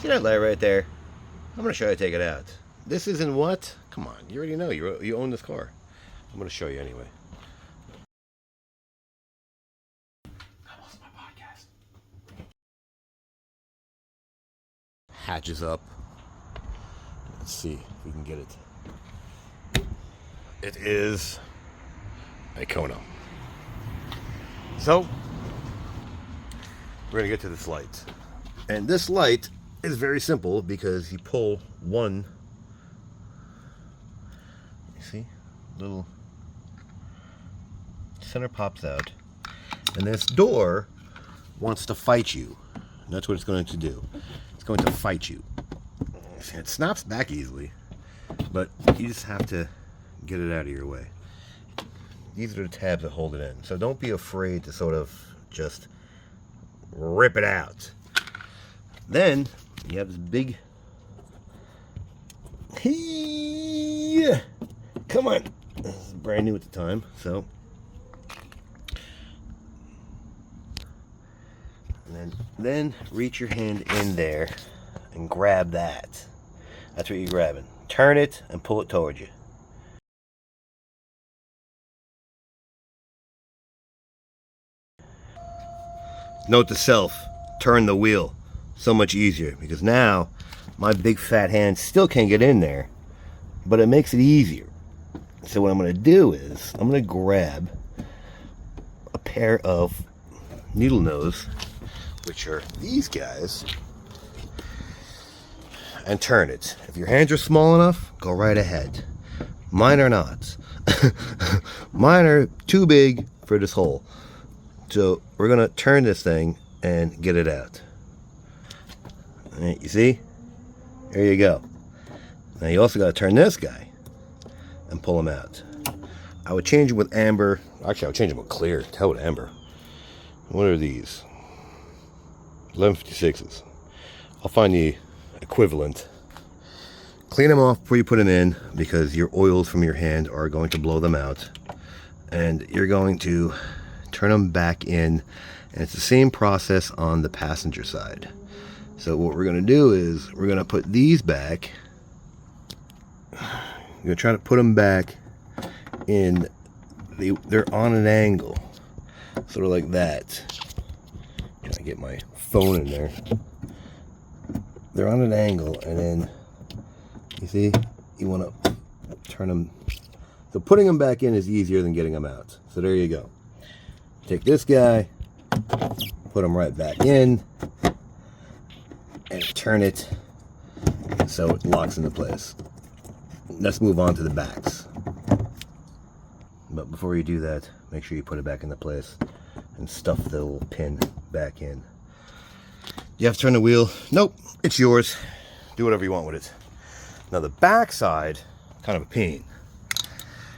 See that light right there? I'm going to show you how to take it out. This isn't what? Come on, you already know. You own this car. I'm going to show you anyway. My podcast. Hatches up. Let's see if we can get it. It is a Kona. So, we're going to get to this light. And this light is very simple because you pull one, you see, little center pops out, and this door wants to fight you. And that's what it's going to do. It's going to fight you. It snaps back easily, but you just have to get it out of your way. These are the tabs that hold it in. So don't be afraid to sort of just rip it out. Then you have this big, come on, this is brand new at the time, so, and then reach your hand in there and grab that. That's what you're grabbing. Turn it and pull it towards you. Note to self, turn the wheel. So much easier, because now my big fat hand still can't get in there, but it makes it easier. So what I'm going to do is I'm going to grab a pair of needle nose, which are these guys, and turn it. If your hands are small enough, go right ahead. Mine are not. Mine are too big for this hole. So we're going to turn this thing and get it out. Right, you see? There you go. Now you also got to turn this guy and pull him out. I would change it with amber. Actually, I would change it with clear. Hell with amber. What are these? 1156s. I'll find the equivalent. Clean them off before you put them in, because your oils from your hand are going to blow them out. And you're going to turn them back in. And it's the same process on the passenger side. So what we're going to do is we're going to put these back. You're going to try to put them back in. They're on an angle, sort of like that. Can I get my phone in there? They're on an angle, and then you see, you want to turn them. So putting them back in is easier than getting them out. So there you go. Take this guy, put them right back in, and turn it so it locks into place. Let's move on to the backs. But before you do that, make sure you put it back into place and stuff the little pin back in. You have to turn the wheel. Nope, it's yours. Do whatever you want with it. Now the back side, kind of a pain.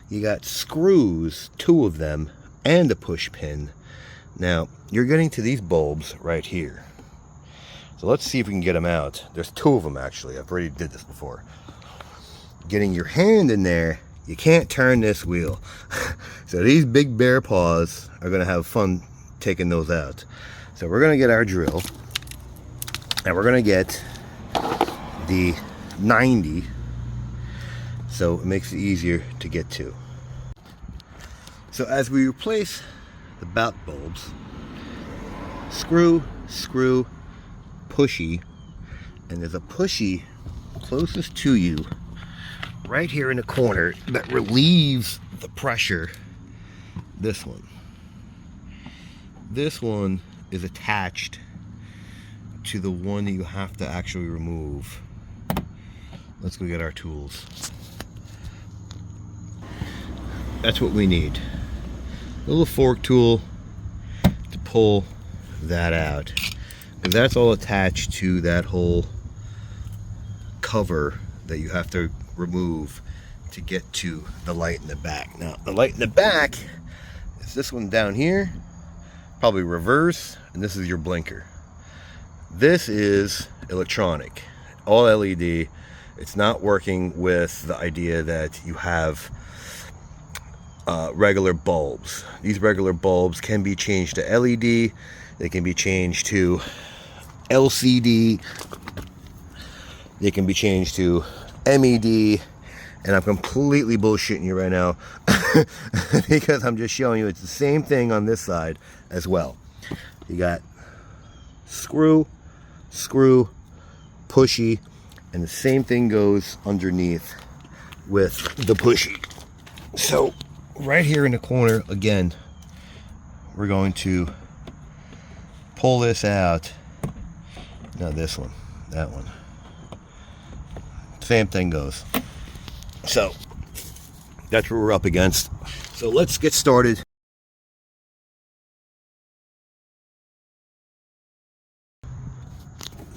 You got screws, 2 of them, and a push pin. Now, you're getting to these bulbs right here. So let's see if we can get them out. There's 2 of them actually. I've already did this before. Getting your hand in there, you can't turn this wheel. So these big bare paws are going to have fun taking those out. So we're going to get our drill, and we're going to get the 90, so it makes it easier to get to. So as we replace the back bulbs, screw, pushy, and there's a pushy closest to you right here in the corner that relieves the pressure. This one is attached to the one that you have to actually remove. Let's go get our tools. That's what we need. A little fork tool to pull that out. And that's all attached to that whole cover that you have to remove to get to the light in the back. Now, the light in the back is this one down here, probably reverse, and this is your blinker. This is electronic, all LED. It's not working with the idea that you have regular bulbs. These regular bulbs can be changed to LED. They can be changed to LCD. They can be changed to MED, and I'm completely bullshitting you right now because I'm just showing you it's the same thing on this side as well. You got screw, pushy, and the same thing goes underneath with the pushy. So right here in the corner, again, we're going to pull this out. Now this one, that one. Same thing goes. So that's what we're up against. So let's get started.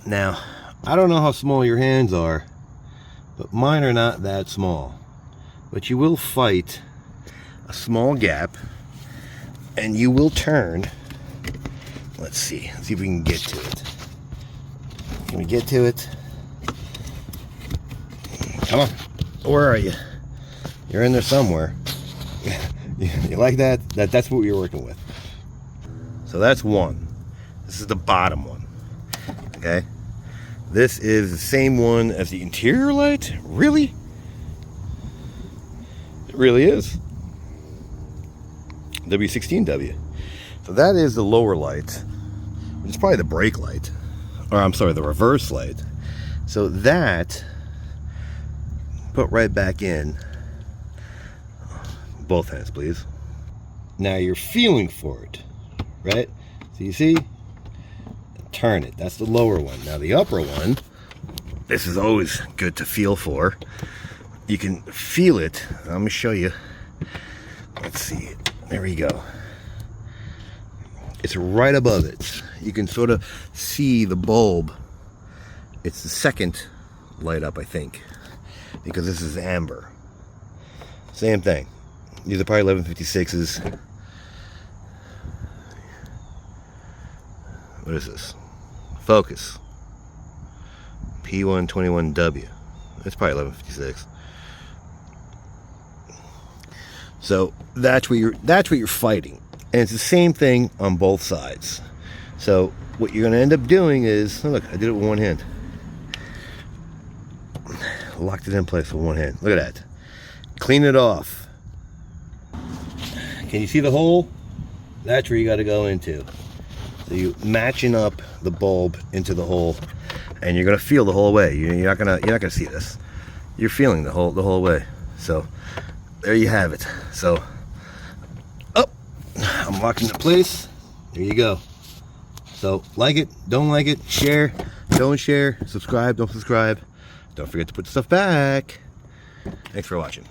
Now, I don't know how small your hands are, but mine are not that small. But you will fight a small gap, and you will turn. Let's see if we can get to it. Can we get to it? Come on. Where are you? You're in there somewhere. You like that? That's what you're working with. So that's one. This is the bottom one. Okay? This is the same one as the interior light? Really? It really is. W16W. So that is the lower light, which is probably the brake light. Or I'm sorry, the reverse light. So that, put right back in. Both hands, please. Now you're feeling for it, right? So you see? Turn it. That's the lower one. Now the upper one, this is always good to feel for. You can feel it. Let me show you. Let's see. There we go. It's right above it. You can sort of see the bulb. It's the second light up, I think, because this is amber. Same thing. These are probably 1156s. What is this? Focus. P121W. It's probably 1156. So that's what you're fighting. And it's the same thing on both sides. So what you're going to end up doing is, oh look, I did it with one hand. Locked it in place with one hand. Look at that. Clean it off. Can you see the hole? That's where you got to go into. So you matching up the bulb into the hole, and you're going to feel the whole way. You're not gonna see this. You're feeling the whole way. So there you have it. So I'm locking it in place. There you go. So like it, don't like it, share, don't share, subscribe, don't subscribe. Don't forget to put the stuff back. Thanks for watching.